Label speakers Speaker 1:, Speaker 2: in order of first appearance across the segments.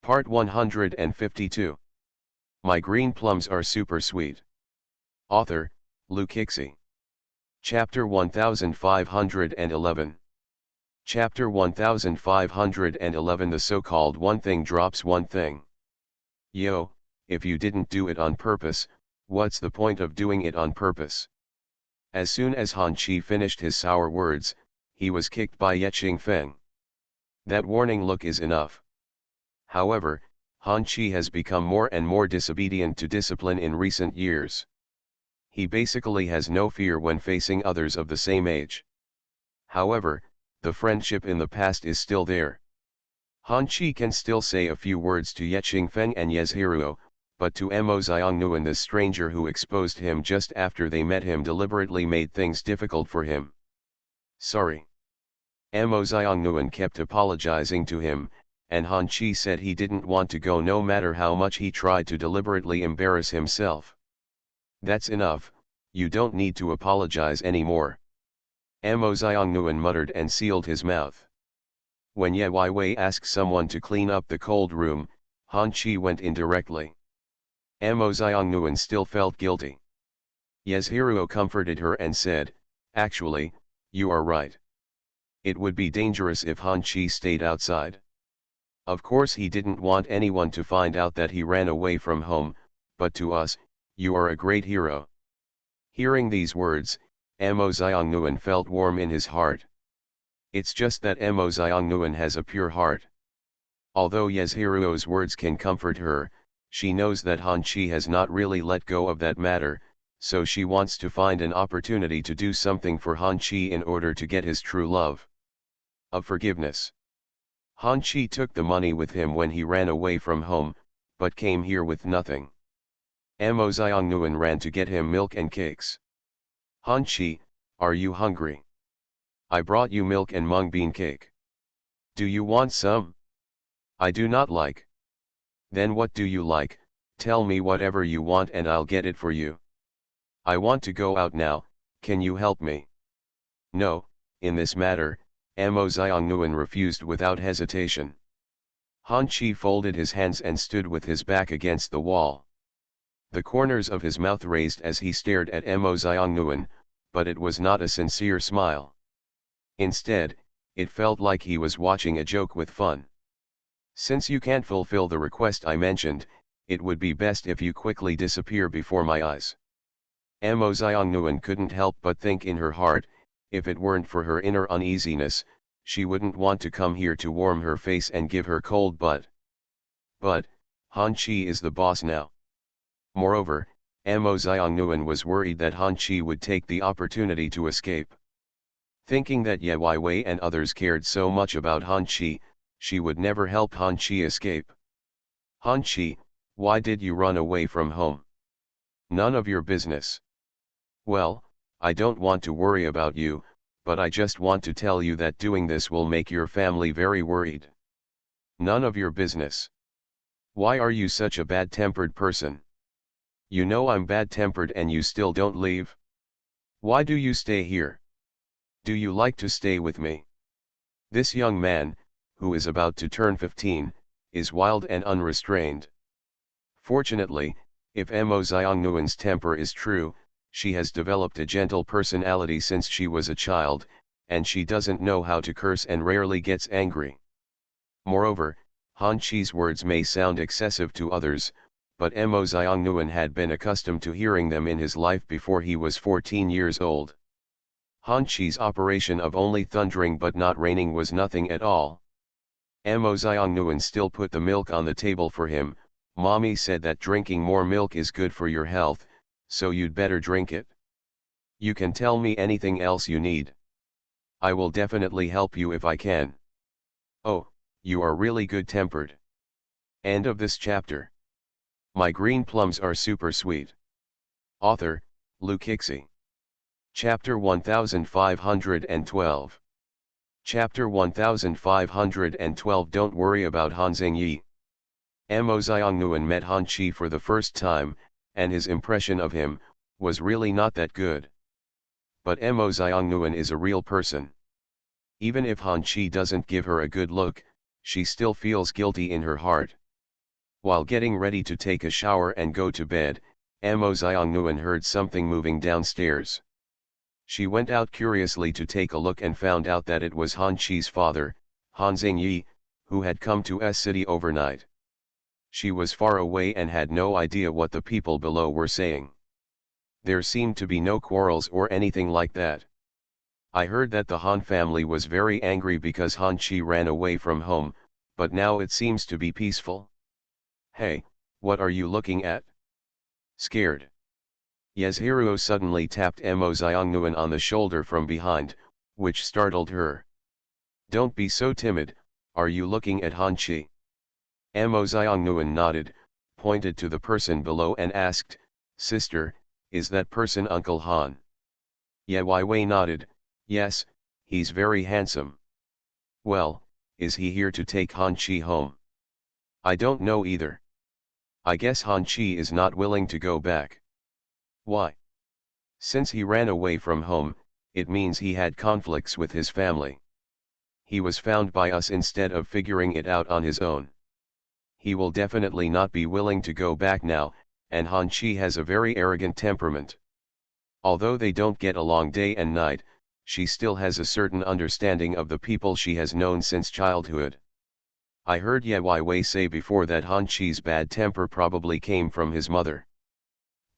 Speaker 1: Part 152. My green plums are super sweet. Author, Luke Hixie. Chapter 1511. Chapter 1511. The so-called one thing drops one thing. Yo, if you didn't do it on purpose, what's the point of doing it on purpose? As soon as Han Chi finished his sour words, he was kicked by Ye Feng. That warning look is enough. However, Han Chi has become more and more disobedient to discipline in recent years. He basically has no fear when facing others of the same age. However, the friendship in the past is still there. Han Chi can still say a few words to Ye Feng and Yezhiruo, but to Mo Xiongnuan, the stranger who exposed him just after they met him, deliberately made things difficult for him. Sorry. Mo Xiongnuan kept apologizing to him, and Han Chi said he didn't want to go no matter how much he tried to deliberately embarrass himself. That's enough, you don't need to apologize anymore. Mo Xiongnuan muttered and sealed his mouth. When Ye Wei asked someone to clean up the cold room, Han Chi went in directly. Mo Xiongnuan still felt guilty. Yezhiruo comforted her and said, "Actually, you are right. It would be dangerous if Han Chi stayed outside." Of course he didn't want anyone to find out that he ran away from home, but to us, you are a great hero. Hearing these words, Mo Xiongnuan felt warm in his heart. It's just that Mo Xiongnuan has a pure heart. Although Yezhiruo's words can comfort her, she knows that Han Chi has not really let go of that matter, so she wants to find an opportunity to do something for Han Chi in order to get his true love of forgiveness. Han Chi took the money with him when he ran away from home, but came here with nothing. Mo Xiongnuan ran to get him milk and cakes. "Han Chi, are you hungry? I brought you milk and mung bean cake. Do you want some?" "I do not like." "Then what do you like? Tell me whatever you want and I'll get it for you." "I want to go out now, can you help me?" No, in this matter, Mo Xiongnuan refused without hesitation. Han Chi folded his hands and stood with his back against the wall. The corners of his mouth raised as he stared at Mo Xiongnuan, but it was not a sincere smile. Instead, it felt like he was watching a joke with fun. "Since you can't fulfill the request I mentioned, it would be best if you quickly disappear before my eyes." Mo Xiongnuan couldn't help but think in her heart, if it weren't for her inner uneasiness, she wouldn't want to come here to warm her face and give her cold butt. But, Han Chi is the boss now. Moreover, Mo Xiongnuan was worried that Han Chi would take the opportunity to escape. Thinking that Ye Wei and others cared so much about Han Chi, she would never help Han Chi escape. "Han Chi, why did you run away from home?" "None of your business." "Well, I don't want to worry about you, but I just want to tell you that doing this will make your family very worried." "None of your business." "Why are you such a bad-tempered person? You know I'm bad-tempered and you still don't leave. Why do you stay here? Do you like to stay with me?" This young man, who is about to turn 15, is wild and unrestrained. Fortunately, if Mo Xiongnuan's temper is true, she has developed a gentle personality since she was a child, and she doesn't know how to curse and rarely gets angry. Moreover, Han Chi's words may sound excessive to others, but Mo Xiongnuan had been accustomed to hearing them in his life before he was 14 years old. Han Chi's operation of only thundering but not raining was nothing at all. Mo Xiongnuan still put the milk on the table for him. "Mommy said that drinking more milk is good for your health, so you'd better drink it. You can tell me anything else you need. I will definitely help you if I can." "Oh, you are really good-tempered." End of this chapter. My green plums are super sweet. Author, Luke Hixie. Chapter 1512. Chapter 1512. Don't worry about Han Xingyi. Mo Xiongnuan met Han Chi for the first time, and his impression of him was really not that good. But Mo Xiongnuan is a real person. Even if Han Chi doesn't give her a good look, she still feels guilty in her heart. While getting ready to take a shower and go to bed, Amo Xiongnuan heard something moving downstairs. She went out curiously to take a look and found out that it was Han Chi's father, Han Xingyi, who had come to S City overnight. She was far away and had no idea what the people below were saying. There seemed to be no quarrels or anything like that. I heard that the Han family was very angry because Han Chi ran away from home, but now it seems to be peaceful. Hey, what are you looking at? Scared? Yezhiruo suddenly tapped Emo Xiongnuan on the shoulder from behind, which startled her. Don't be so timid, are you looking at Han Chi? Emo Xiongnuan nodded, pointed to the person below and asked, Sister, is that person Uncle Han? Ye Wei nodded, yes, he's very handsome. Well, is he here to take Han Chi home? I don't know either. I guess Han Chi is not willing to go back. Why? Since he ran away from home, it means he had conflicts with his family. He was found by us instead of figuring it out on his own. He will definitely not be willing to go back now, and Han Chi has a very arrogant temperament. Although they don't get along day and night, she still has a certain understanding of the people she has known since childhood. I heard Ye Wei say before that Han Chi's bad temper probably came from his mother.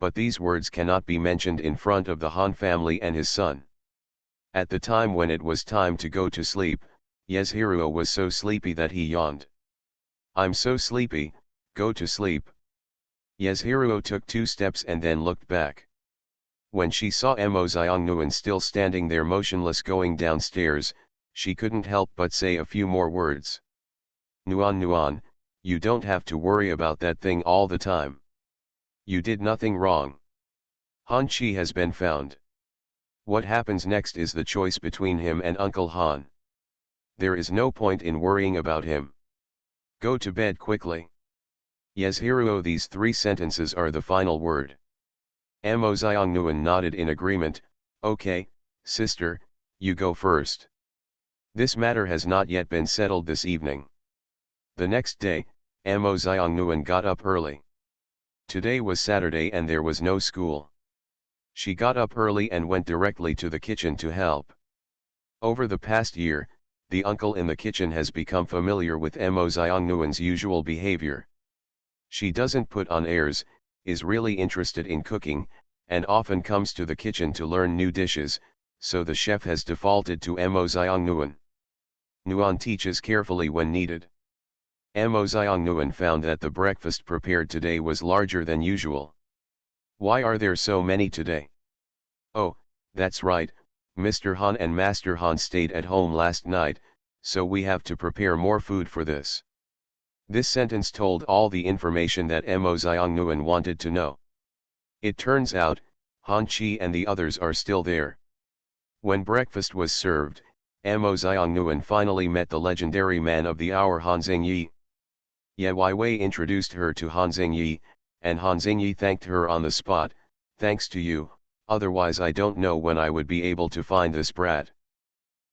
Speaker 1: But these words cannot be mentioned in front of the Han family and his son. At the time when it was time to go to sleep, Yezhiruo was so sleepy that he yawned. I'm so sleepy, go to sleep. Yezhiruo took 2 steps and then looked back. When she saw Emo Xiongnuan still standing there motionless going downstairs, she couldn't help but say a few more words. Nuan, you don't have to worry about that thing all the time. You did nothing wrong. Han Chi has been found. What happens next is the choice between him and Uncle Han. There is no point in worrying about him. Go to bed quickly. Yezhiruo, these 3 sentences are the final word. Amo Xiongnuan nodded in agreement, okay, sister, you go first. This matter has not yet been settled this evening. The next day, Amo Xiongnuan got up early. Today was Saturday and there was no school. She got up early and went directly to the kitchen to help. Over the past year, the uncle in the kitchen has become familiar with Emo Xiongnuan's usual behavior. She doesn't put on airs, is really interested in cooking, and often comes to the kitchen to learn new dishes, so the chef has defaulted to Emo Xiongnuan. Nuan teaches carefully when needed. Emo Xiongnuan found that the breakfast prepared today was larger than usual. Why are there so many today? Oh, that's right, Mr. Han and Master Han stayed at home last night, so we have to prepare more food for this. This sentence told all the information that Emo Xiongnuan wanted to know. It turns out, Han Chi and the others are still there. When breakfast was served, Emo Xiongnuan finally met the legendary man of the hour Han Xingyi. Ye Wei introduced her to Han Xingyi, and Han Xingyi thanked her on the spot, thanks to you, otherwise I don't know when I would be able to find this brat.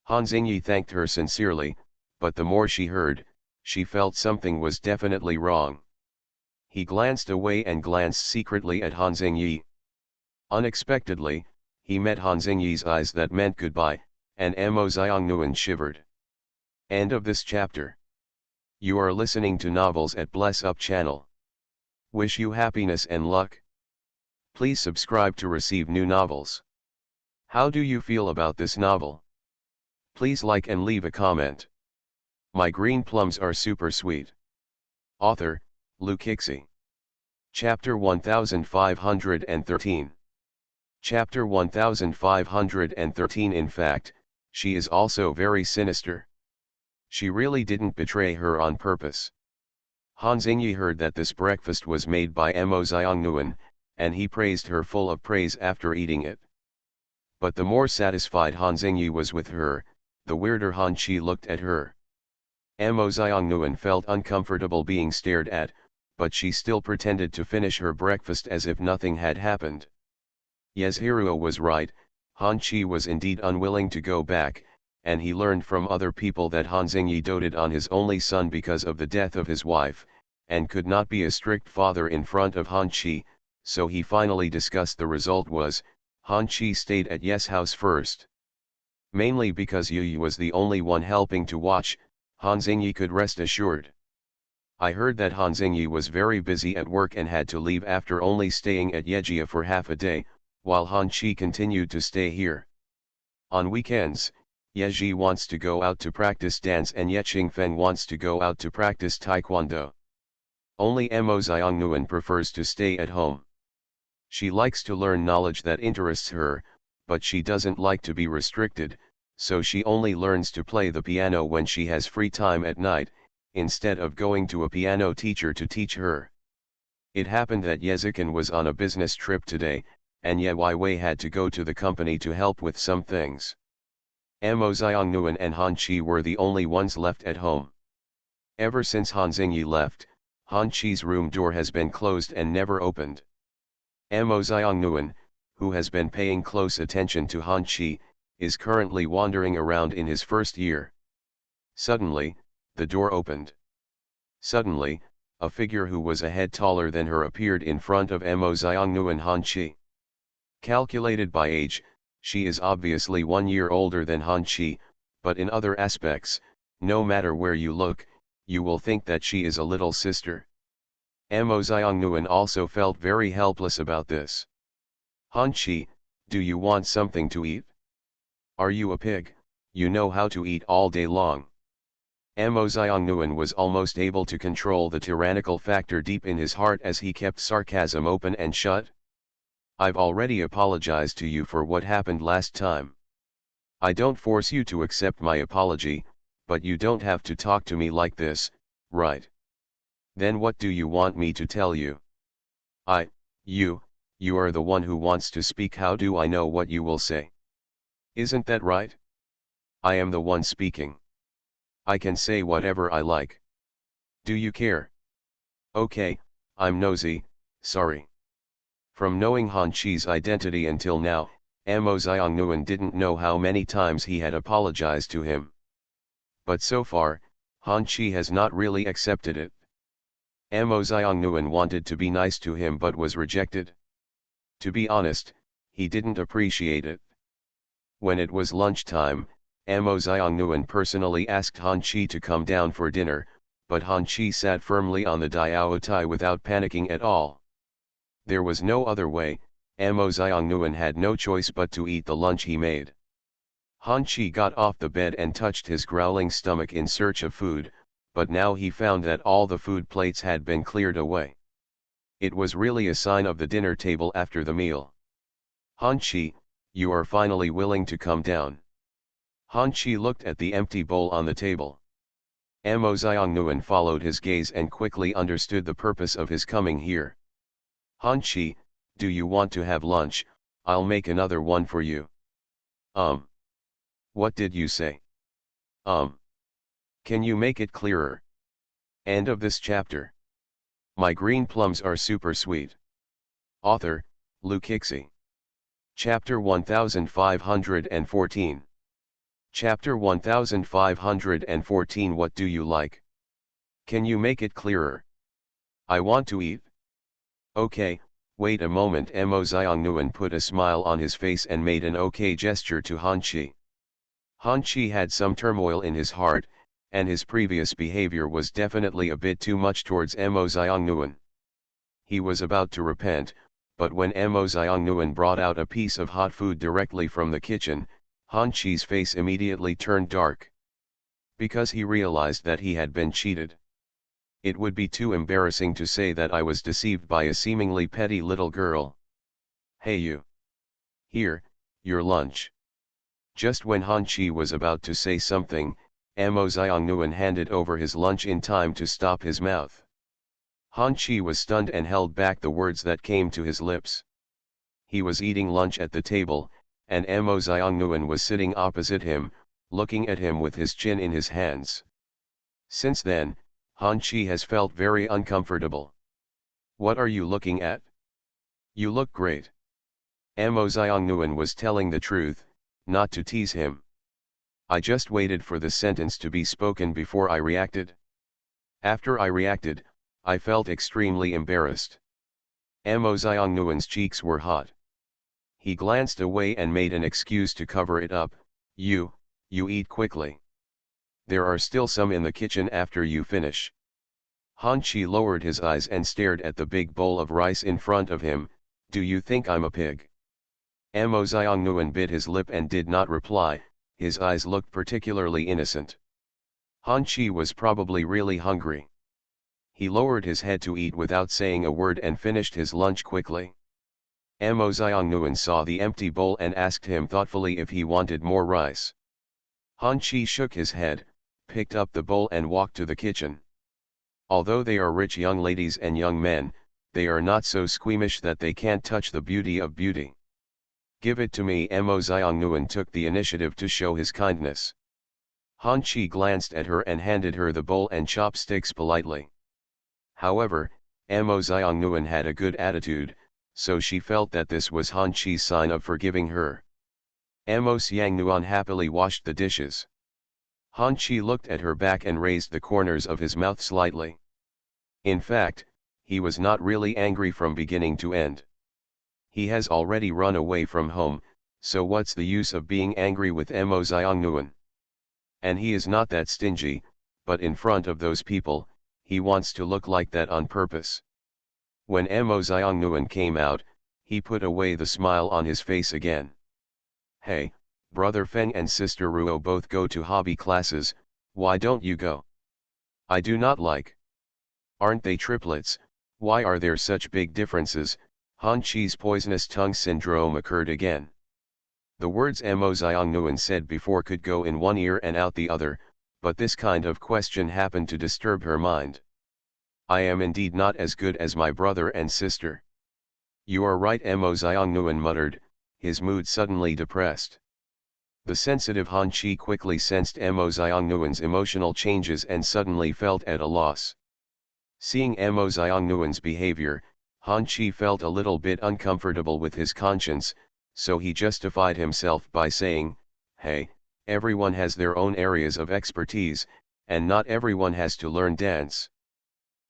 Speaker 1: Han Xingyi thanked her sincerely, but the more she heard, she felt something was definitely wrong. He glanced away and glanced secretly at Han Xingyi. Unexpectedly, he met Han Xingyi's eyes that meant goodbye, and Emo Xiongnuan shivered. End of this chapter. You are listening to Novels at Bless Up channel. Wish you happiness and luck. Please subscribe to receive new novels. How do you feel about this novel? Please like and leave a comment. My green plums are super sweet. Author, Lu Kixi. Chapter 1513. Chapter 1513. In fact, she is also very sinister. She really didn't betray her on purpose. Han Xingyi heard that this breakfast was made by Emo Xiongnuan, and he praised her full of praise after eating it. But the more satisfied Han Xingyi was with her, the weirder Han Chi looked at her. Emo Xiongnuan felt uncomfortable being stared at, but she still pretended to finish her breakfast as if nothing had happened. Yezhiruo was right, Han Chi was indeed unwilling to go back, and he learned from other people that Han Xingyi doted on his only son because of the death of his wife, and could not be a strict father in front of Han Chi, so he finally discussed the result was, Han Chi stayed at Ye's house first. Mainly because Yu was the only one helping to watch, Han Xingyi could rest assured. I heard that Han Xingyi was very busy at work and had to leave after only staying at Yejia for half a day, while Han Chi continued to stay here. On weekends, Yeji wants to go out to practice dance and Ye Qingfeng wants to go out to practice taekwondo. Only Mo Xiangnuen prefers to stay at home. She likes to learn knowledge that interests her, but she doesn't like to be restricted, so she only learns to play the piano when she has free time at night, instead of going to a piano teacher to teach her. It happened that Yezikin was on a business trip today, and Ye Weiwei had to go to the company to help with some things. Mo Xiangnuen and Han Chi were the only ones left at home. Ever since Han Xingyi left, Han Chi's room door has been closed and never opened. Mo Xiangnuen, who has been paying close attention to Han Chi, is currently wandering around in his first year. Suddenly, the door opened. Suddenly, a figure who was a head taller than her appeared in front of Mo Xiangnuen and Han Chi. Calculated by age, she is obviously 1 year older than Han Chi, but in other aspects, no matter where you look, you will think that she is a little sister. Mo Xiangnuen also felt very helpless about this. Han Chi, do you want something to eat? Are you a pig? You know how to eat all day long. Mo Xiangnuen was almost able to control the tyrannical factor deep in his heart as he kept sarcasm open and shut. I've already apologized to you for what happened last time. I don't force you to accept my apology, but you don't have to talk to me like this, right? Then what do you want me to tell you? You are the one who wants to speak. How do I know what you will say? Isn't that right? I am the one speaking. I can say whatever I like. Do you care? Okay, I'm nosy, sorry. From knowing Han Chi's identity until now, Mo Xiangnuen didn't know how many times he had apologized to him. But so far, Han Chi has not really accepted it. Mo Xiangnuen wanted to be nice to him but was rejected. To be honest, he didn't appreciate it. When it was lunchtime, Mo Xiangnuen personally asked Han Chi to come down for dinner, but Han Chi sat firmly on the Diaotai without panicking at all. There was no other way, Mo Xiangnuen had no choice but to eat the lunch he made. Han Chi got off the bed and touched his growling stomach in search of food, but now he found that all the food plates had been cleared away. It was really a sign of the dinner table after the meal. Han Chi, you are finally willing to come down. Han Chi looked at the empty bowl on the table. Mo Xiangnuen followed his gaze and quickly understood the purpose of his coming here. Han Chi, do you want to have lunch? I'll make another one for you. What did you say? Can you make it clearer? End of this chapter. My green plums are super sweet. Author, Lu Kixi. Chapter 1514. Chapter 1514. What do you like? Can you make it clearer? I want to eat. Okay, wait a moment. Mo Xiangnuen put a smile on his face and made an okay gesture to Han Chi. Han Chi had some turmoil in his heart, and his previous behavior was definitely a bit too much towards Mo Xiangnuen. He was about to repent, but when Mo Xiangnuen brought out a piece of hot food directly from the kitchen, Han Chi's face immediately turned dark. Because he realized that he had been cheated. It would be too embarrassing to say that I was deceived by a seemingly petty little girl. Hey you! Here, your lunch. Just when Han Chi was about to say something, Mo Xiangnuen handed over his lunch in time to stop his mouth. Han Chi was stunned and held back the words that came to his lips. He was eating lunch at the table, and Mo Xiangnuen was sitting opposite him, looking at him with his chin in his hands. Since then, Han Chi has felt very uncomfortable. What are you looking at? You look great. Mo Xiangnuen was telling the truth, not to tease him. I just waited for the sentence to be spoken before I reacted. After I reacted, I felt extremely embarrassed. Mo Xiongnuan's cheeks were hot. He glanced away and made an excuse to cover it up. You eat quickly. There are still some in the kitchen after you finish. Han Chi lowered his eyes and stared at the big bowl of rice in front of him. Do you think I'm a pig? Mo Xiongnuan bit his lip and did not reply. His eyes looked particularly innocent. Han Chi was probably really hungry. He lowered his head to eat without saying a word and finished his lunch quickly. Mo Xiongnuan saw the empty bowl and asked him thoughtfully if he wanted more rice. Han Chi shook his head, picked up the bowl and walked to the kitchen. Although they are rich young ladies and young men, they are not so squeamish that they can't touch the beauty of beauty. Give it to me. Mo Xiongnuan took the initiative to show his kindness. Han Chi glanced at her and handed her the bowl and chopsticks politely. However, Mo Xiongnuan had a good attitude, so she felt that this was Han Chi's sign of forgiving her. Mo Xiongnuan happily washed the dishes. Han Chi looked at her back and raised the corners of his mouth slightly. In fact, he was not really angry from beginning to end. He has already run away from home, so what's the use of being angry with Mo Xiongnuan? And he is not that stingy, but in front of those people, he wants to look like that on purpose. When Mo Xiongnuan came out, he put away the smile on his face again. Hey, brother Feng and sister Ruo both go to hobby classes, why don't you go? I do not like. Aren't they triplets? Why are there such big differences? Han Chi's poisonous tongue syndrome occurred again. The words Mo Xiongnuan said before could go in one ear and out the other, but this kind of question happened to disturb her mind. I am indeed not as good as my brother and sister. You are right, Mo Xiongnuan muttered, his mood suddenly depressed. The sensitive Han Chi quickly sensed Mo Xiongnuan's emotional changes and suddenly felt at a loss. Seeing Mo Xiongnuan's behavior, Han Chi felt a little bit uncomfortable with his conscience, so he justified himself by saying, hey, everyone has their own areas of expertise, and not everyone has to learn dance.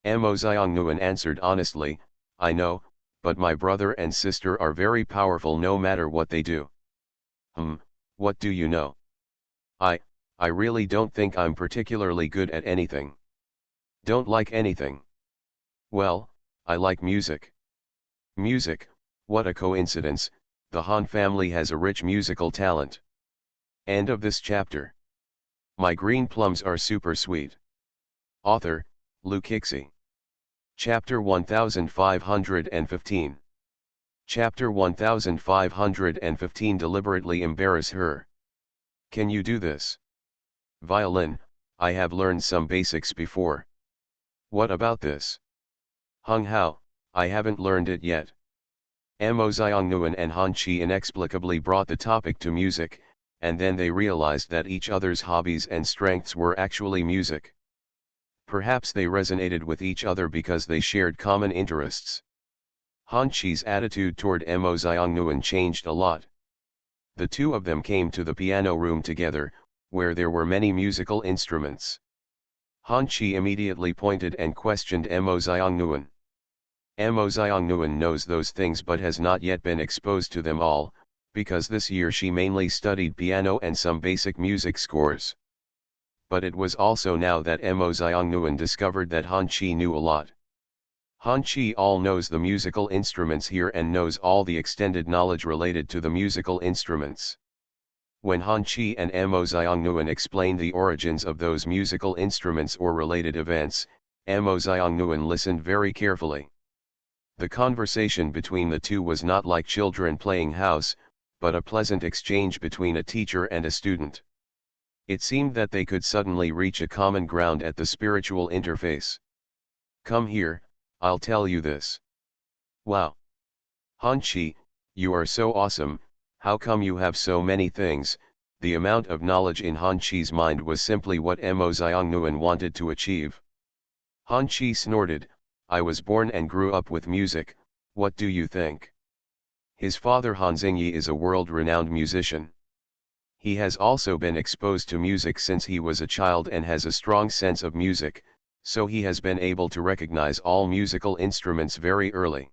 Speaker 1: Mo Xiongnuan answered honestly, I know, but my brother and sister are very powerful no matter what they do. What do you know? I really don't think I'm particularly good at anything. Don't like anything. Well, I like music. Music, what a coincidence, the Han family has a rich musical talent. End of this chapter. My green plums are super sweet. Author, Lu Kixi. Chapter 1515. Chapter 1515 Deliberately embarrass her. Can you do this? Violin, I have learned some basics before. What about this? Hung Hao, I haven't learned it yet. Mo Xiongnuan and Han Chi inexplicably brought the topic to music, and then they realized that each other's hobbies and strengths were actually music. Perhaps they resonated with each other because they shared common interests. Han Chi's attitude toward Mo Xiongnuan changed a lot. The two of them came to the piano room together, where there were many musical instruments. Han Chi immediately pointed and questioned Mo Xiongnuan. Mo Xiongnuan knows those things but has not yet been exposed to them all, because this year she mainly studied piano and some basic music scores. But it was also now that Mo Xiongnuan discovered that Han Chi knew a lot. Han Chi all knows the musical instruments here and knows all the extended knowledge related to the musical instruments. When Han Chi and Mo Xiongnuan explained the origins of those musical instruments or related events, Mo Xiongnuan listened very carefully. The conversation between the two was not like children playing house, but a pleasant exchange between a teacher and a student. It seemed that they could suddenly reach a common ground at the spiritual interface. Come here, I'll tell you this. Wow! Han Chi, you are so awesome, how come you have so many things? The amount of knowledge in Han Chi's mind was simply what Mo Xiongnuan wanted to achieve. Han Chi snorted, I was born and grew up with music, what do you think? His father Han Xingyi is a world-renowned musician. He has also been exposed to music since he was a child and has a strong sense of music, So he has been able to recognize all musical instruments very early.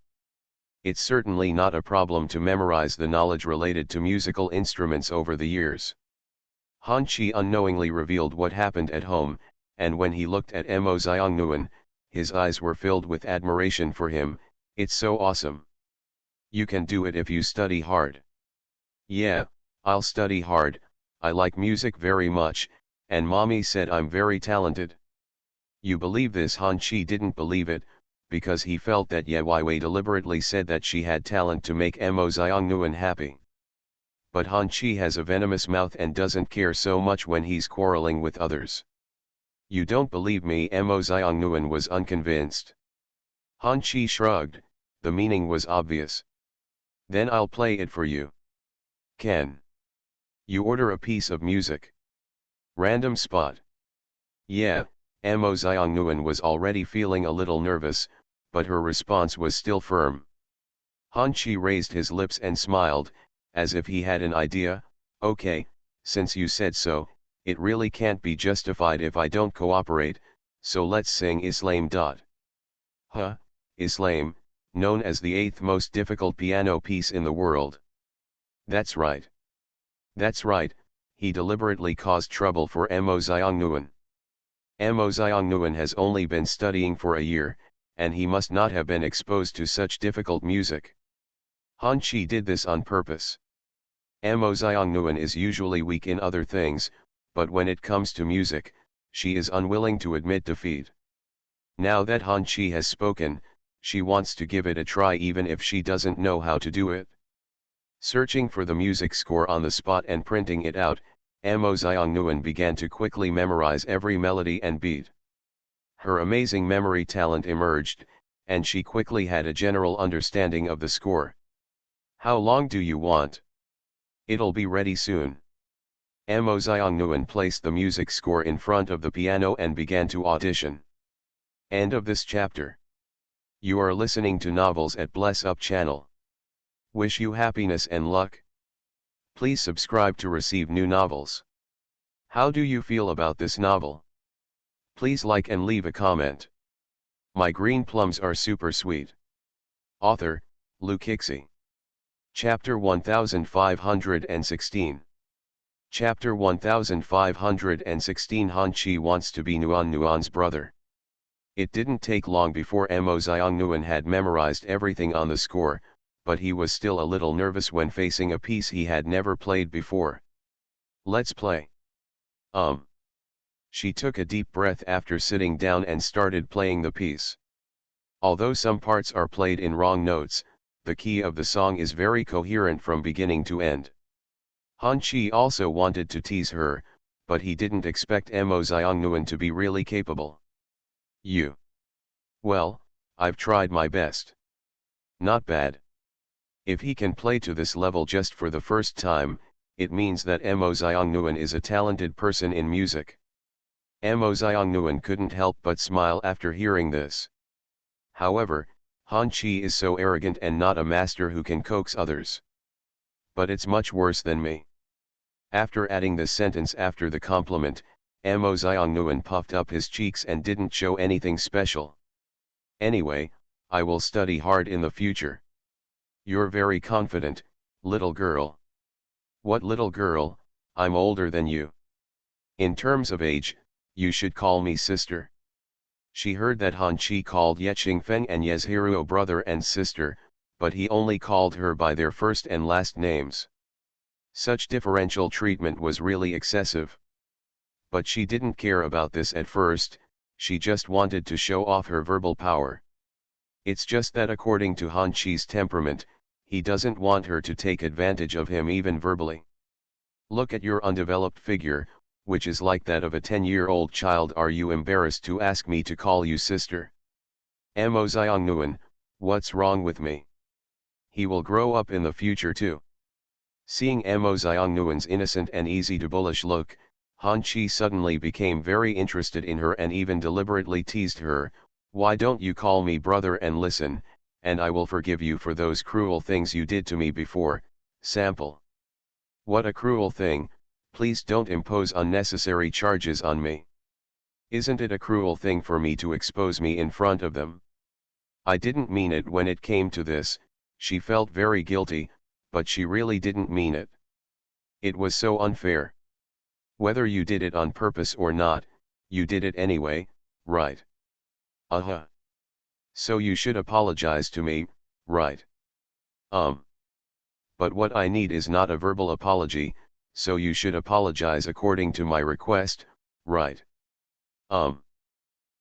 Speaker 1: It's certainly not a problem to memorize the knowledge related to musical instruments over the years. Han Chi unknowingly revealed what happened at home, and when he looked at Mo Xiang Nguyen, his eyes were filled with admiration for him. It's so awesome. You can do it if you study hard. Yeah, I'll study hard. I like music very much, and mommy said I'm very talented. You believe this? Han Chi didn't believe it, because he felt that Ye Weiwei deliberately said that she had talent to make Mo Xiang Nguyen happy. But Han Chi has a venomous mouth and doesn't care so much when he's quarreling with others. You don't believe me? Mo Xiang Nguyen was unconvinced. Han Chi shrugged, the meaning was obvious. Then I'll play it for you. Can you order a piece of music? Random spot. Yeah, Mo Xiang Nguyen was already feeling a little nervous, but her response was still firm. Han Chi raised his lips and smiled, as if he had an idea. Okay, since you said so, it really can't be justified if I don't cooperate, so let's sing Islam. Huh, Islam, known as the 8th most difficult piano piece in the world. That's right. That's right, he deliberately caused trouble for Mo Xiang Nguyen. Mo Xiang Nguyen has only been studying for a year, and he must not have been exposed to such difficult music. Han Chi did this on purpose. Mo Xiang Nguyen is usually weak in other things, but when it comes to music, she is unwilling to admit defeat. Now that Han Chi has spoken, she wants to give it a try even if she doesn't know how to do it. Searching for the music score on the spot and printing it out, Mo Xiang Nguyen began to quickly memorize every melody and beat. Her amazing memory talent emerged, and she quickly had a general understanding of the score. How long do you want? It'll be ready soon. Mo Xiang Nguyen placed the music score in front of the piano and began to audition. End of this chapter. You are listening to Novels at Bless Up channel. Wish you happiness and luck. Please subscribe to receive new novels. How do you feel about this novel? Please like and leave a comment. My green plums are super sweet. Author, Lu Kixi. Chapter 1516. Chapter 1516. Han Chi wants to be Nguyen's brother. It didn't take long before Mo Xiang Nguyen had memorized everything on the score, but he was still a little nervous when facing a piece he had never played before. Let's play. She took a deep breath after sitting down and started playing the piece. Although some parts are played in wrong notes, the key of the song is very coherent from beginning to end. Han Chi also wanted to tease her, but he didn't expect Mo Xiang Nguyen to be really capable. Well, I've tried my best. Not bad. If he can play to this level just for the first time, it means that Mo Xiang Nguyen is a talented person in music. Mo Xiang Nguyen couldn't help but smile after hearing this. However, Han Chi is so arrogant and not a master who can coax others. But it's much worse than me. After adding the sentence after the compliment, Mo Xiang Nguyen puffed up his cheeks and didn't show anything special. Anyway, I will study hard in the future. You're very confident, little girl. What little girl? I'm older than you. In terms of age, you should call me sister. She heard that Han Chi called Ye Qingfeng and Yezhiruo brother and sister, but he only called her by their first and last names. Such differential treatment was really excessive. But she didn't care about this at first, she just wanted to show off her verbal power. It's just that according to Han Chi's temperament, he doesn't want her to take advantage of him even verbally. Look at your undeveloped figure, which is like that of a 10-year-old child. Are you embarrassed to ask me to call you sister? Mo Xiang Nguyen, what's wrong with me? He will grow up in the future too. Seeing Mo Xiang Nguyen's innocent and easy to bullish look, Han Chi suddenly became very interested in her and even deliberately teased her. Why don't you call me brother and listen, and I will forgive you for those cruel things you did to me before. Sample. What a cruel thing, please don't impose unnecessary charges on me. Isn't it a cruel thing for me to expose me in front of them? I didn't mean it when it came to this. She felt very guilty, but she really didn't mean it. It was so unfair. Whether you did it on purpose or not, you did it anyway, right? Uh-huh. So you should apologize to me, right? But what I need is not a verbal apology, so you should apologize according to my request, right?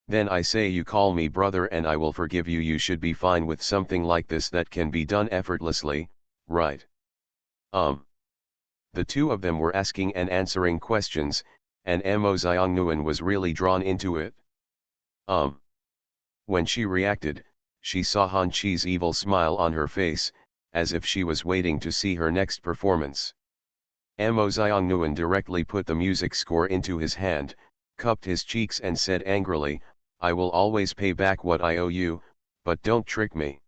Speaker 1: Then I say you call me brother and I will forgive you. You should be fine with something like this that can be done effortlessly, right? The two of them were asking and answering questions, and Mo Xiongnuan was really drawn into it. When she reacted, she saw Han Chi's evil smile on her face, as if she was waiting to see her next performance. Mo Xiongnuan directly put the music score into his hand, cupped his cheeks and said angrily, I will always pay back what I owe you, but don't trick me.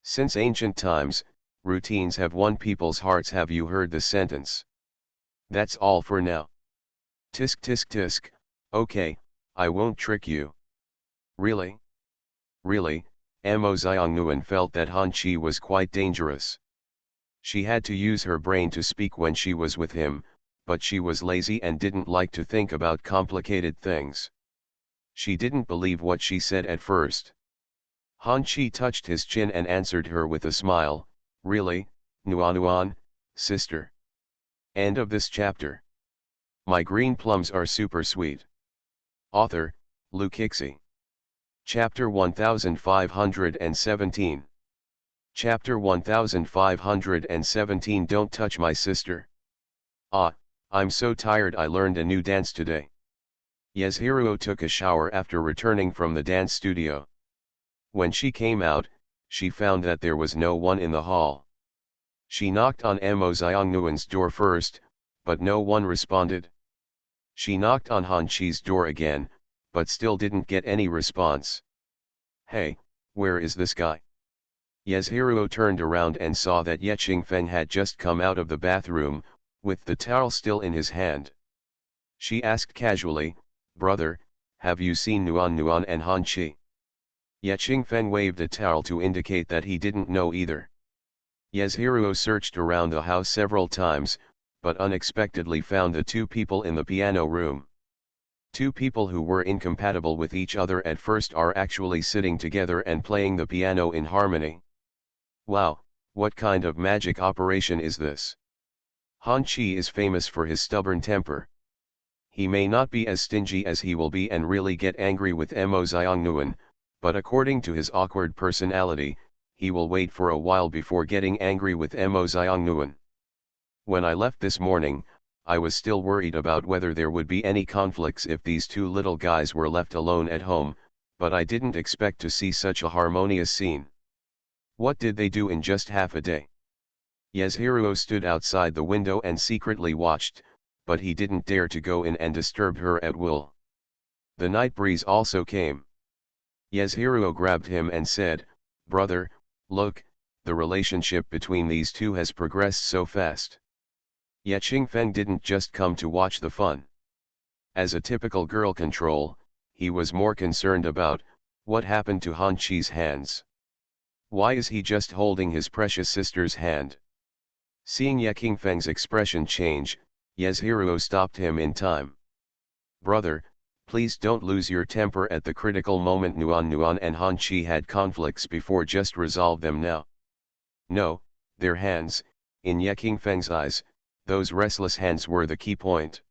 Speaker 1: Since ancient times, routines have won people's hearts. Have you heard the sentence? That's all for now. Tisk tisk tisk, okay, I won't trick you. Really? Really, Mo Xiongnuan felt that Han Chi was quite dangerous. She had to use her brain to speak when she was with him, but she was lazy and didn't like to think about complicated things. She didn't believe what she said at first. Han Chi touched his chin and answered her with a smile, really, Nuan, sister. End of this chapter. My green plums are super sweet. Author, Lu Kixi. Chapter 1517. Chapter 1517. Don't touch my sister. Ah, I'm so tired. I learned a new dance today. Yasuhiro took a shower after returning from the dance studio. When she came out, she found that there was no one in the hall. She knocked on Mo Xiongnuan's door first, but no one responded. She knocked on Han Chi's door again, but still didn't get any response. Hey, where is this guy? Yasuhiro turned around and saw that Ye Qingfeng had just come out of the bathroom, with the towel still in his hand. She asked casually, brother, have you seen Nuan and Han Chi? Ye Qingfeng waved a towel to indicate that he didn't know either. Yasuhiro searched around the house several times, but unexpectedly found the two people in the piano room. Two people who were incompatible with each other at first are actually sitting together and playing the piano in harmony. Wow, what kind of magic operation is this? Han Chi is famous for his stubborn temper. He may not be as stingy as he will be and really get angry with Mo Xiongnuan, but according to his awkward personality, he will wait for a while before getting angry with Mo Xiongnuan. When I left this morning, I was still worried about whether there would be any conflicts if these two little guys were left alone at home, but I didn't expect to see such a harmonious scene. What did they do in just half a day? Yasuhiro stood outside the window and secretly watched, but he didn't dare to go in and disturb her at will. The night breeze also came. Yasuhiro grabbed him and said, brother, look, the relationship between these two has progressed so fast. Ye Qingfeng didn't just come to watch the fun. As a typical girl control, he was more concerned about, what happened to Han Chi's hands. Why is he just holding his precious sister's hand? Seeing Ye Qingfeng's expression change, Yasuhiro stopped him in time. Brother, please don't lose your temper at the critical moment. Nuan and Han Chi had conflicts before, just resolve them now. No, their hands, in Ye Qingfeng's eyes, those restless hands were the key point.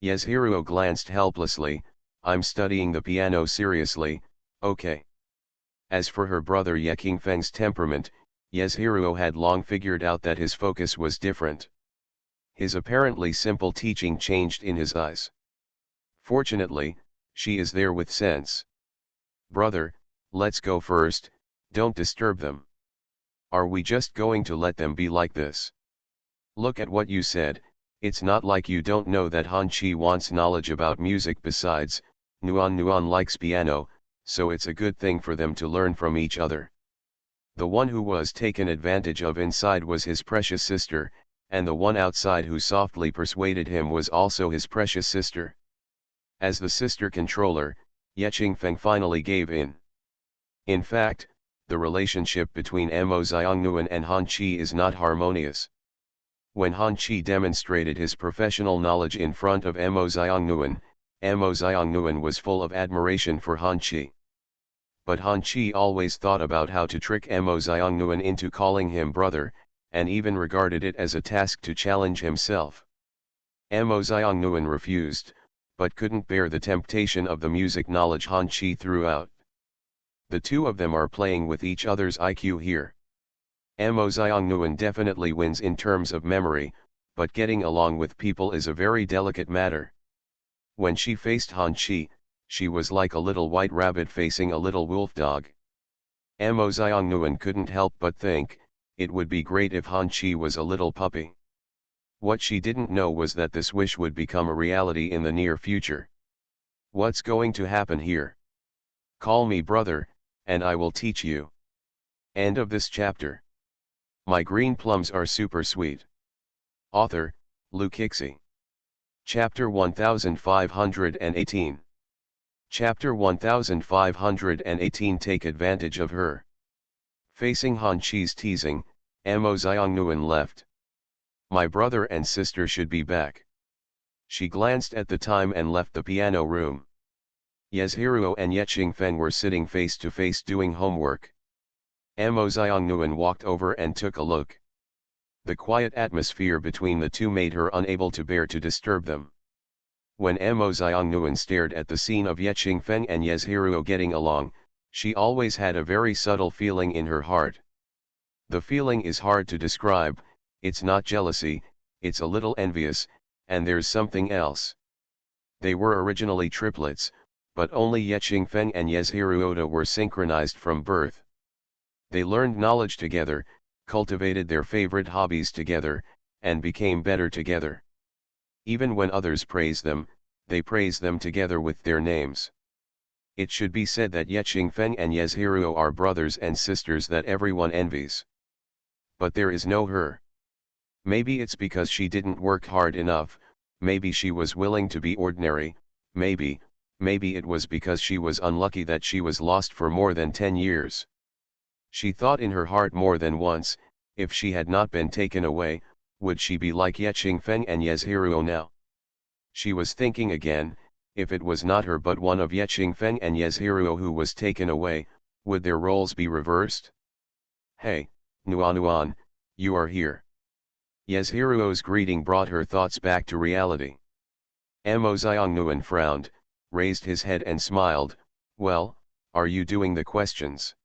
Speaker 1: Yasuhiro glanced helplessly, I'm studying the piano seriously, okay. As for her brother Ye Qingfeng's temperament, Yasuhiro had long figured out that his focus was different. His apparently simple teaching changed in his eyes. Fortunately, she is there with sense. Brother, let's go first, don't disturb them. Are we just going to let them be like this? Look at what you said, it's not like you don't know that Han Chi wants knowledge about music. Besides, Nuan likes piano, so it's a good thing for them to learn from each other. The one who was taken advantage of inside was his precious sister, and the one outside who softly persuaded him was also his precious sister. As the sister controller, Ye Qingfeng finally gave in. In fact, the relationship between Mo Xiongnuan and Han Qi is not harmonious. When Han Qi demonstrated his professional knowledge in front of Mo Xiongnuan was full of admiration for Han Qi. But Han Qi always thought about how to trick Mo Xiongnuan into calling him brother, and even regarded it as a task to challenge himself. Mo Xiongnuan refused, but couldn't bear the temptation of the music knowledge Han Qi threw out. The two of them are playing with each other's IQ here. Mo Xiongnuan definitely wins in terms of memory, but getting along with people is a very delicate matter. When she faced Han Qi, she was like a little white rabbit facing a little wolf dog. Mo Xiongnuan couldn't help but think, it would be great if Han Qi was a little puppy. What she didn't know was that this wish would become a reality in the near future. What's going to happen here? Call me brother, and I will teach you. End of this chapter. My green plums are super sweet. Author, Lu Kixi. Chapter 1518. Chapter 1518 Take advantage of her. Facing Han Qi's teasing, Mo Xiongnuan left. My brother and sister should be back. She glanced at the time and left the piano room. Yezhiruo and Ye Qingfeng were sitting face to face doing homework. Mo Xiongnuan walked over and took a look. The quiet atmosphere between the two made her unable to bear to disturb them. When Mo Xiongnuan stared at the scene of Ye Qingfeng and Yezhiruo getting along, she always had a very subtle feeling in her heart. The feeling is hard to describe, it's not jealousy, it's a little envious, and there's something else. They were originally triplets, but only Ye Qingfeng and Yezhiruo were synchronized from birth. They learned knowledge together, cultivated their favorite hobbies together, and became better together. Even when others praise them, they praise them together with their names. It should be said that Ye Qingfeng and Yezhiruo are brothers and sisters that everyone envies. But there is no her. Maybe it's because she didn't work hard enough, maybe she was willing to be ordinary, maybe it was because she was unlucky that she was lost for more than 10 years. She thought in her heart more than once, if she had not been taken away, would she be like Ye Qingfeng and Yezhiruo now? She was thinking again, if it was not her but one of Ye Qingfeng and Yezhiruo who was taken away, would their roles be reversed? Hey, Nuan, you are here. Yezhiruo's greeting brought her thoughts back to reality. Mo Xiongnuan frowned, raised his head and smiled, well, are you doing the questions?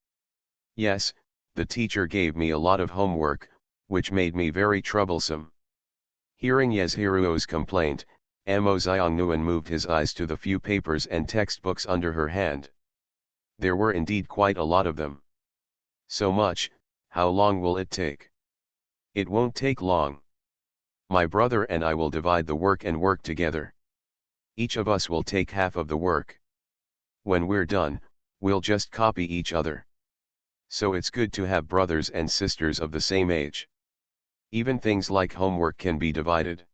Speaker 1: Yes, the teacher gave me a lot of homework, which made me very troublesome. Hearing Yezhiruo's complaint, Mo Xiongnuan moved his eyes to the few papers and textbooks under her hand. There were indeed quite a lot of them. So much, how long will it take? It won't take long. My brother and I will divide the work and work together. Each of us will take half of the work. When we're done, we'll just copy each other. So it's good to have brothers and sisters of the same age. Even things like homework can be divided.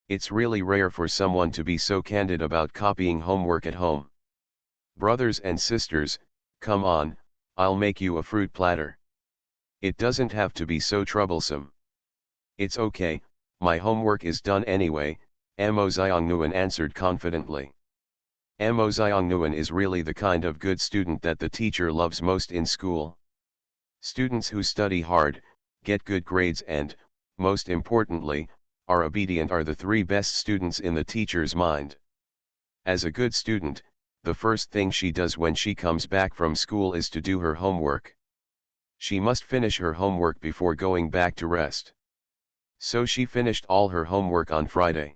Speaker 1: It's really rare for someone to be so candid about copying homework at home. Brothers and sisters, come on, I'll make you a fruit platter. It doesn't have to be so troublesome. It's okay, my homework is done anyway, Mo Xiongnuan answered confidently. Mo Xiongnuan is really the kind of good student that the teacher loves most in school. Students who study hard, get good grades and, most importantly, are obedient are the three best students in the teacher's mind. As a good student, the first thing she does when she comes back from school is to do her homework. She must finish her homework before going back to rest. So she finished all her homework on Friday.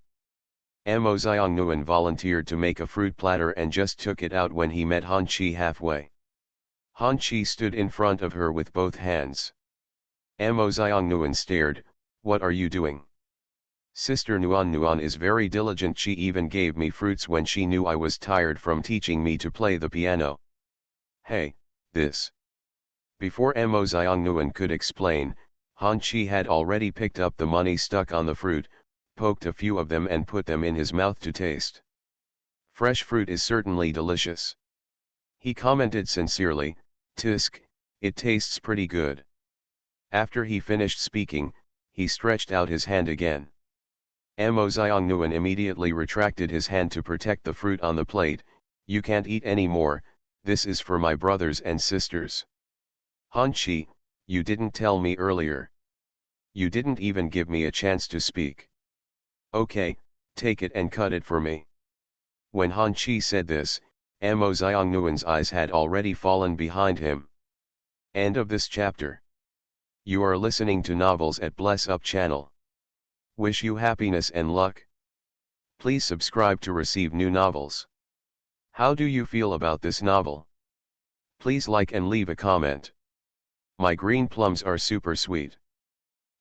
Speaker 1: Mo Xiongnuan volunteered to make a fruit platter and just took it out when he met Han Qi halfway. Han Qi stood in front of her with both hands. Mo Xiongnuan stared, what are you doing? Sister Nuan is very diligent, she even gave me fruits when she knew I was tired from teaching me to play the piano. Hey, this. Before Mo Xiongnuan could explain, Han Qi had already picked up the money stuck on the fruit, poked a few of them and put them in his mouth to taste. Fresh fruit is certainly delicious. He commented sincerely, Tisk, it tastes pretty good. After he finished speaking, he stretched out his hand again. Mo Xiong Nguyen immediately retracted his hand to protect the fruit on the plate. You can't eat any more, this is for my brothers and sisters. Han Chi, you didn't tell me earlier. You didn't even give me a chance to speak. Okay, take it and cut it for me. When Han Chi said this, Mo Xiong Nguyen's eyes had already fallen behind him. End of this chapter. You are listening to Novels at Bless Up channel. Wish you happiness and luck. Please subscribe to receive new novels. How do you feel about this novel? Please like and leave a comment. My green plums are super sweet.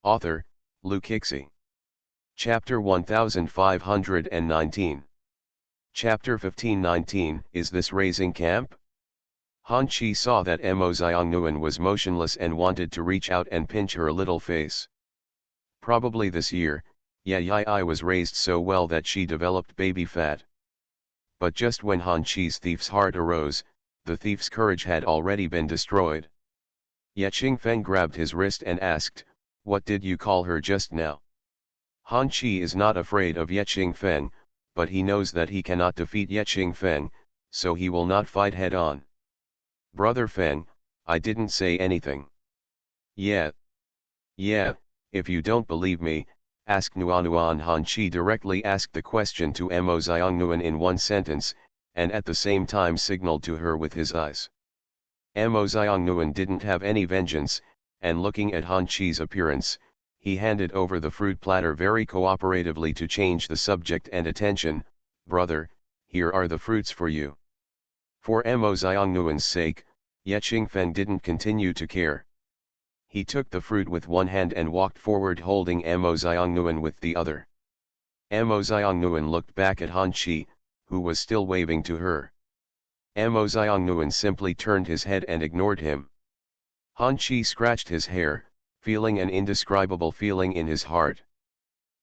Speaker 1: Author, Lu Kixi. Chapter 1519. Chapter 1519. Is this raising camp? Han Chi saw that Mo Xiong Nguyen was motionless and wanted to reach out and pinch her little face. Probably this year, Yi was raised so well that she developed baby fat. But just when Han Chi's thief's heart arose, the thief's courage had already been destroyed. Ye Qingfeng grabbed his wrist and asked, what did you call her just now? Han Chi is not afraid of Ye Qingfeng, but he knows that he cannot defeat Ye Qingfeng, so he will not fight head-on. Brother Feng, I didn't say anything. Yeah, if you don't believe me, ask Nuan. Han Chi directly asked the question to Mo Xiong Nguyen in one sentence, and at the same time signaled to her with his eyes. Mo Xiong Nguyen didn't have any vengeance, and looking at Han Chi's appearance, he handed over the fruit platter very cooperatively to change the subject and attention. Brother, here are the fruits for you. For Mo Xiong Nguyen's sake, Ye Qingfeng didn't continue to care. He took the fruit with one hand and walked forward holding Mo Xiong Nguyen with the other. Mo Xiong Nguyen looked back at Han Chi, who was still waving to her. Mo Xiong Nguyen simply turned his head and ignored him. Han Chi scratched his hair, feeling an indescribable feeling in his heart.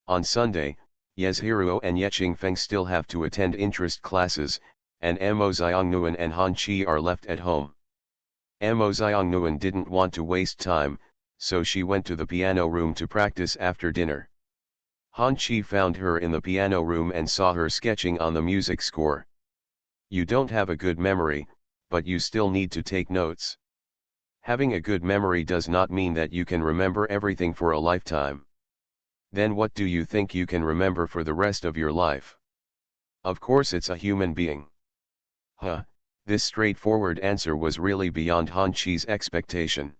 Speaker 1: On Sunday, Yezhiruo and Ye Qingfeng still have to attend interest classes, and Mo Xiong Nguyen and Han Chi are left at home. Mo Xiong Nguyen didn't want to waste time, so she went to the piano room to practice after dinner. Han Chi found her in the piano room and saw her sketching on the music score. You don't have a good memory, but you still need to take notes. Having a good memory does not mean that you can remember everything for a lifetime. Then what do you think you can remember for the rest of your life? Of course it's a human being. Huh, this straightforward answer was really beyond Han Chi's expectation.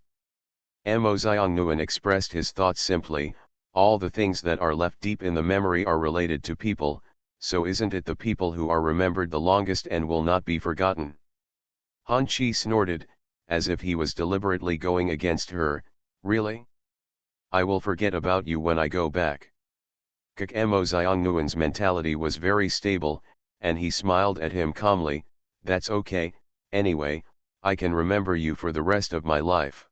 Speaker 1: Mo Xiong Nguyen expressed his thoughts simply, all the things that are left deep in the memory are related to people, so isn't it the people who are remembered the longest and will not be forgotten? Han Chi snorted, as if he was deliberately going against her. Really? I will forget about you when I go back. Mo Xiong Nguyen's mentality was very stable, and he smiled at him calmly. That's okay, anyway, I can remember you for the rest of my life.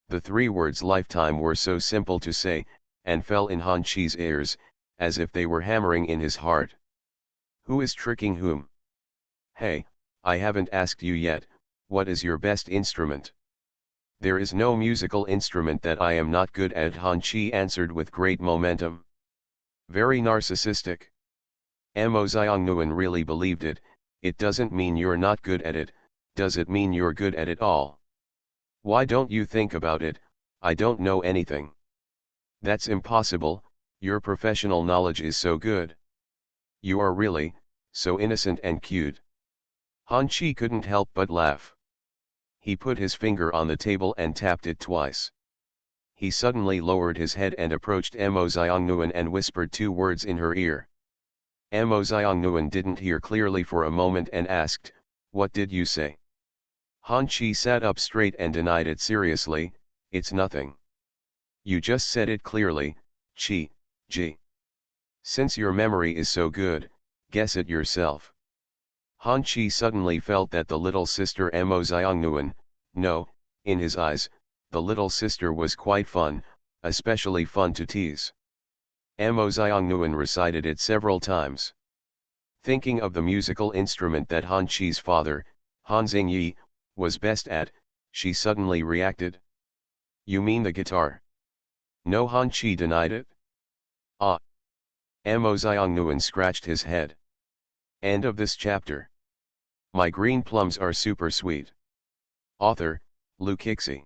Speaker 1: The three words lifetime were so simple to say, and fell in Han Chi's ears, as if they were hammering in his heart. Who is tricking whom? Hey, I haven't asked you yet, what is your best instrument? There is no musical instrument that I am not good at, Han Chi answered with great momentum. Very narcissistic. Mo Xiong Nguyen really believed it. It doesn't mean you're not good at it, does it mean you're good at it all? Why don't you think about it? I don't know anything. That's impossible, your professional knowledge is so good. You are really, so innocent and cute. Han Chi couldn't help but laugh. He put his finger on the table and tapped it twice. He suddenly lowered his head and approached Mo Xiong Nguyen and whispered two words in her ear. Mo Xiong Nguyen didn't hear clearly for a moment and asked, what did you say? Han Chi sat up straight and denied it seriously, it's nothing. You just said it clearly, Chi, Ji. Since your memory is so good, guess it yourself. Han Chi suddenly felt that the little sister Mo Xiong Nguyen, no, in his eyes, the little sister was quite fun, especially fun to tease. Mo Xiong Nguyen recited it several times. Thinking of the musical instrument that Han Chi's father, Han Xingyi, was best at, she suddenly reacted. You mean the guitar? No, Han Chi denied it. Ah. Mo Xiangnuen scratched his head. End of this chapter. My green plums are super sweet. Author, Lu Kixi.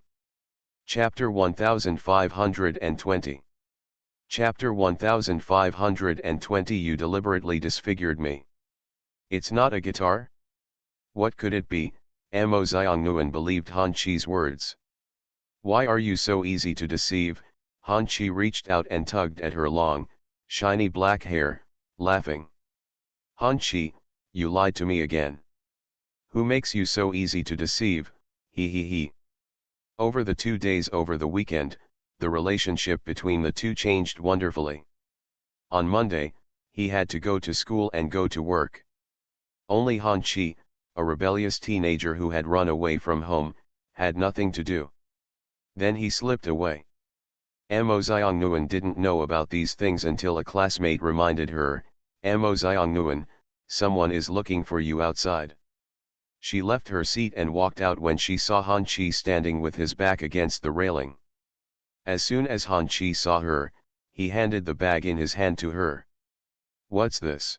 Speaker 1: Chapter 1520. Chapter 1520. You deliberately disfigured me. It's not a guitar? What could it be? Mo Xiangnuen believed Han Chi's words. Why are you so easy to deceive? Han Chi reached out and tugged at her long, shiny black hair, laughing. Han Chi, you lied to me again. Who makes you so easy to deceive? He he he. Over the 2 days over the weekend, the relationship between the two changed wonderfully. On Monday, he had to go to school and go to work. Only Han Chi, a rebellious teenager who had run away from home, had nothing to do. Then he slipped away. Mo Xiangnuen didn't know about these things until a classmate reminded her, Mo Xiangnuen, someone is looking for you outside. She left her seat and walked out when she saw Han Chi standing with his back against the railing. As soon as Han Chi saw her, he handed the bag in his hand to her. What's this?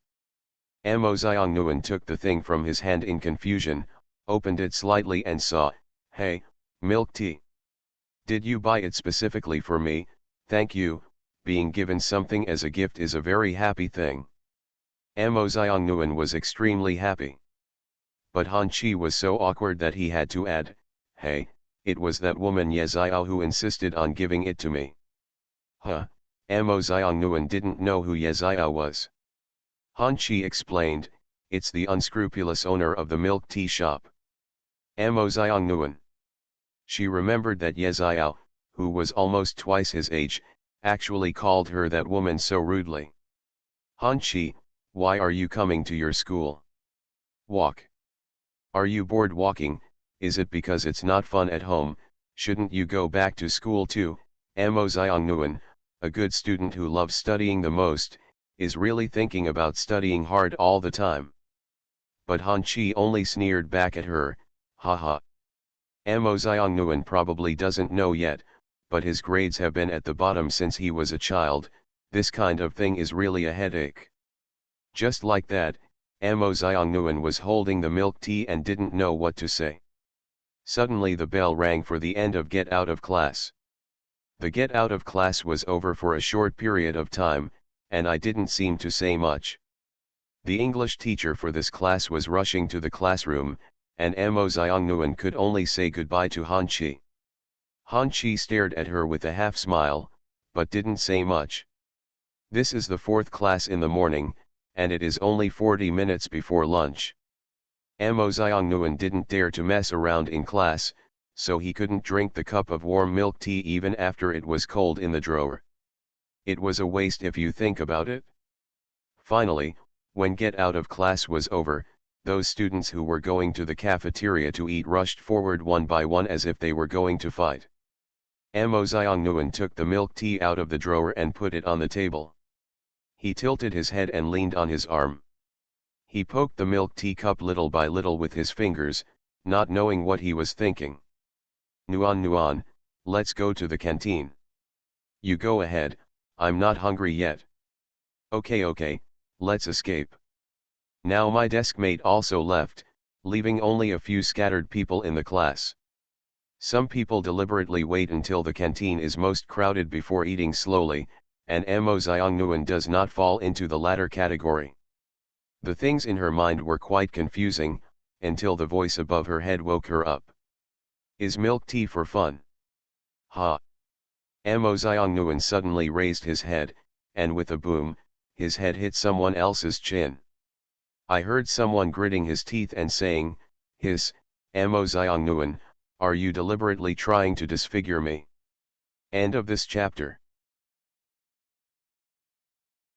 Speaker 1: Mo Xiangnuen took the thing from his hand in confusion, opened it slightly and saw, hey, milk tea. Did you buy it specifically for me? Thank you, being given something as a gift is a very happy thing. Mo Xiangnuen was extremely happy. But Han Chi was so awkward that he had to add, hey, it was that woman Ye Xiao who insisted on giving it to me. Huh, Mo Xiangnuen didn't know who Ye Xiao was. Han Chi explained, it's the unscrupulous owner of the milk tea shop. Mo Xiangnuen. She remembered that Ye Xiao, who was almost twice his age, actually called her that woman so rudely. Han Chi, why are you coming to your school? Walk. Are you bored walking? Is it because it's not fun at home? Shouldn't you go back to school too? Mo Xiangnuen, a good student who loves studying the most, is really thinking about studying hard all the time. But Han Chi only sneered back at her, haha. Mo Xiangnuen probably doesn't know yet, but his grades have been at the bottom since he was a child. This kind of thing is really a headache. Just like that, Mo Xiangnuen was holding the milk tea and didn't know what to say. Suddenly the bell rang for the end of get out of class. The get out of class was over for a short period of time, and I didn't seem to say much. The English teacher for this class was rushing to the classroom, and Mo Xiangnuen could only say goodbye to Han Chi. Han Chi stared at her with a half smile, but didn't say much. This is the 4th class in the morning, and it is only 40 minutes before lunch. Mo Xiangnuen didn't dare to mess around in class, so he couldn't drink the cup of warm milk tea even after it was cold in the drawer. It was a waste if you think about it. Finally, when get out of class was over, those students who were going to the cafeteria to eat rushed forward one by one as if they were going to fight. Mo Xiangnuen took the milk tea out of the drawer and put it on the table. He tilted his head and leaned on his arm. He poked the milk tea cup little by little with his fingers, not knowing what he was thinking. Nuan Nuan, let's go to the canteen. You go ahead, I'm not hungry yet. Okay, let's escape. Now my desk mate also left, leaving only a few scattered people in the class. Some people deliberately wait until the canteen is most crowded before eating slowly, and Mo Xiangnuen does not fall into the latter category. The things in her mind were quite confusing, until the voice above her head woke her up. Is milk tea for fun? Ha! Mo Xiangnuen suddenly raised his head, and with a boom, his head hit someone else's chin. I heard someone gritting his teeth and saying, hiss, Mo Xiangnuen, are you deliberately trying to disfigure me? End of this chapter.